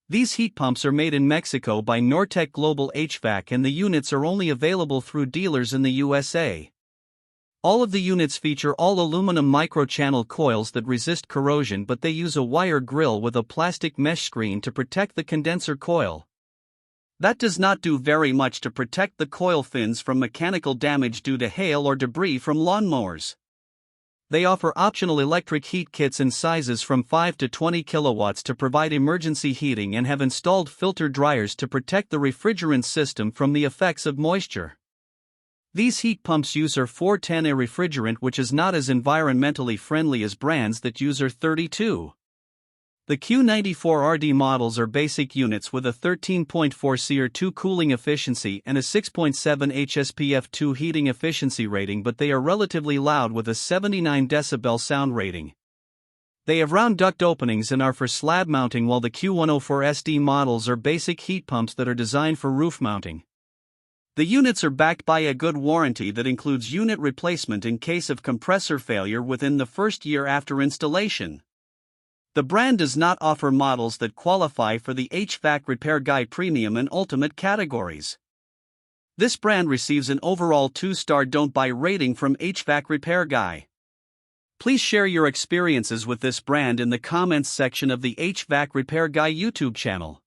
These heat pumps are made in Mexico by Nortec Global HVAC, and the units are only available through dealers in the USA. All of the units feature all aluminum microchannel coils that resist corrosion, but they use a wire grill with a plastic mesh screen to protect the condenser coil. That does not do very much to protect the coil fins from mechanical damage due to hail or debris from lawnmowers. They offer optional electric heat kits in sizes from 5 to 20 kilowatts to provide emergency heating, and have installed filter dryers to protect the refrigerant system from the effects of moisture. These heat pumps use R-410A refrigerant, which is not as environmentally friendly as brands that use R-32. The Q94RD models are basic units with a 13.4 CR2 cooling efficiency and a 6.7 HSPF2 heating efficiency rating, but they are relatively loud with a 79 decibel sound rating. They have round duct openings and are for slab mounting, while the Q104SD models are basic heat pumps that are designed for roof mounting. The units are backed by a good warranty that includes unit replacement in case of compressor failure within the first year after installation. The brand does not offer models that qualify for the HvacRepairGuy Premium and Ultimate categories. This brand receives an overall 2-star don't buy rating from HvacRepairGuy. Please share your experiences with this brand in the comments section of the HvacRepairGuy YouTube channel.